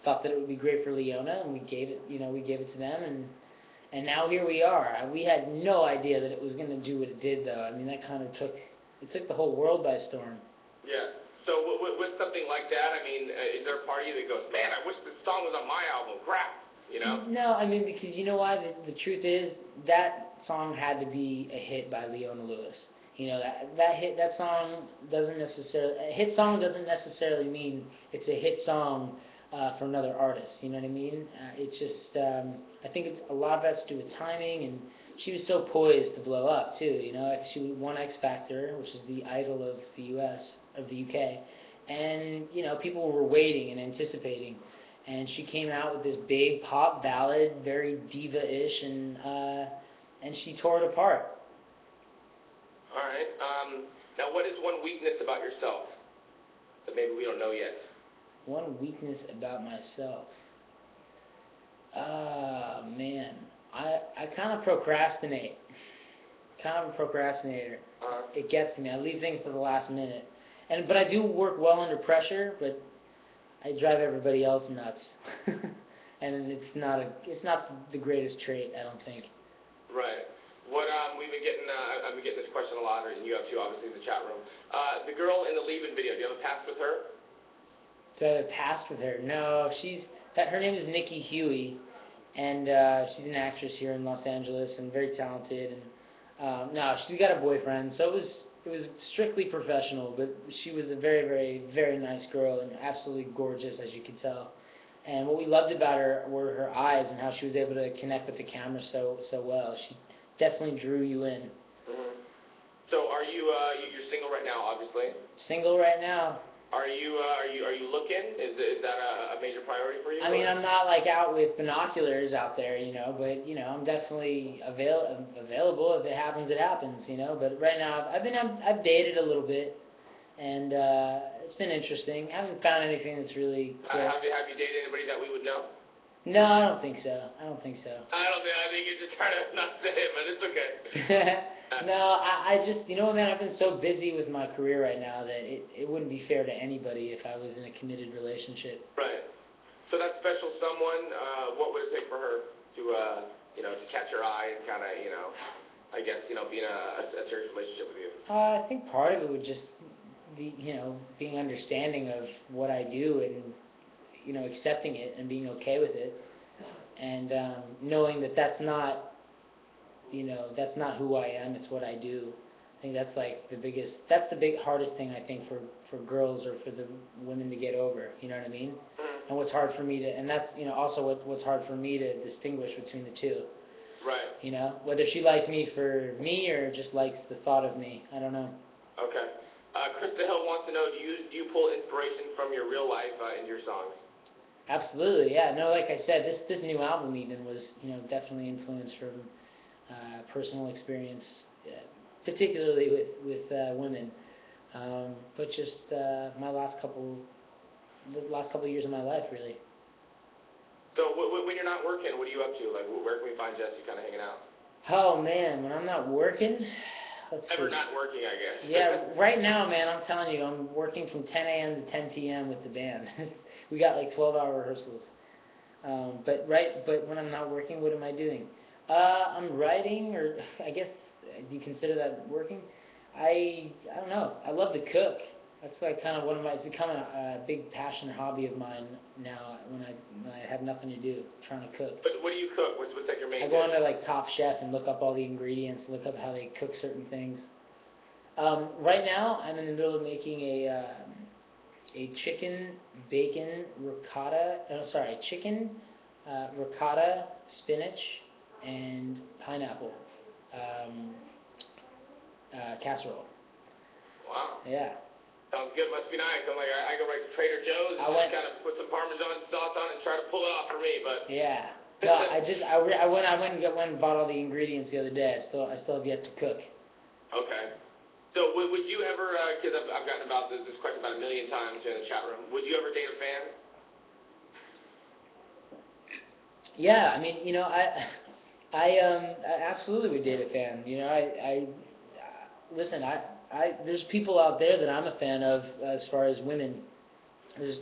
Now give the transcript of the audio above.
Thought that it would be great for Leona, and we gave it, we gave it to them, and now here we are. We had no idea that it was going to do what it did, though. I mean, that kind of took the whole world by storm. Yeah. So with something like that, I mean, is there a part of you that goes, man, I wish this song was on my album, crap, you know? No, I mean, because you know why? The truth is, that song had to be a hit by Leona Lewis. That song doesn't necessarily, a hit song doesn't necessarily mean it's a hit song for another artist, you know what I mean? It's just, I think a lot of that's to do with timing, and she was so poised to blow up, too, She won X Factor, which is the idol of the U.S., of the U.K., and, people were waiting and anticipating, and she came out with this big pop ballad, very diva-ish, and she tore it apart. All right. Now, what is one weakness about yourself that maybe we don't know yet? One weakness about myself. Man. I kind of procrastinate. Kind of a procrastinator. It gets to me. I leave things to the last minute. But I do work well under pressure, but I drive everybody else nuts. And it's not the greatest trait, I don't think. Right. What we've been getting, I've been getting this question a lot, and you have too, obviously, in the chat room. The girl in the Leavin' video, do you have a past with her? Do I have a past with her? No, her name is Nikki Huey, and she's an actress here in Los Angeles and very talented. And no, she's got a boyfriend, so it was strictly professional. But she was a very, very, very nice girl and absolutely gorgeous, as you can tell. And what we loved about her were her eyes and how she was able to connect with the camera so well. She definitely drew you in. Mm-hmm. So are you're single right now, obviously? Single right now. Are you looking? Is that a major priority for you? I mean, I'm not like out with binoculars out there, but I'm definitely available. If it happens, it happens, But right now, I've dated a little bit, and it's been interesting. I haven't found anything that's really good. Have you dated anybody that we would know? No, I don't think so. I think you're just trying to not say it, but it's okay. No, I just, man, I've been so busy with my career right now that it wouldn't be fair to anybody if I was in a committed relationship. Right. So that special someone, what would it take for her to, to catch your eye and kind of, I guess, be in a serious relationship with you? I think part of it would just be, being understanding of what I do and, accepting it and being okay with it, and knowing that that's not who I am, it's what I do. I think that's like that's the hardest thing, I think, for girls or for the women to get over, you know what I mean? Mm-hmm. And what's hard for me to, and that's, also what's hard for me to distinguish between the two. Right. Whether she likes me for me or just likes the thought of me, I don't know. Okay. Krista Hill wants to know, do you pull inspiration from your real life into your songs? Absolutely, yeah. No, like I said, this new album even was, definitely influenced from personal experience, particularly with women, but just the last couple of years of my life, really. So when you're not working, what are you up to? Like, where can we find Jesse kind of hanging out? Oh man, when I'm not working, Ever not working, I guess. Yeah, right now, man, I'm telling you, I'm working from 10 a.m. to 10 p.m. with the band. We got like 12-hour rehearsals. But when I'm not working, what am I doing? I'm writing, or I guess, do you consider that working? I don't know. I love to cook. That's like kind of it's become a big passion hobby of mine now when I have nothing to do, trying to cook. But what do you cook? What's like your main dish? I go onto like Top Chef and look up all the ingredients, look up how they cook certain things. Right now, I'm in the middle of making a chicken bacon ricotta, chicken ricotta, spinach, and pineapple casserole. Wow. Yeah. Sounds good. Must be nice. I'm like, I go right to Trader Joe's and just kind of put some Parmesan sauce on it and try to pull it off for me, but. Yeah. No, I went and bought all the ingredients the other day. I still have yet to cook. Okay. So would you ever, because I've gotten about this question about 1 million times in the chat room, would you ever date a fan? Yeah, I mean, I absolutely would date a fan. Listen, there's people out there that I'm a fan of as far as women. There's,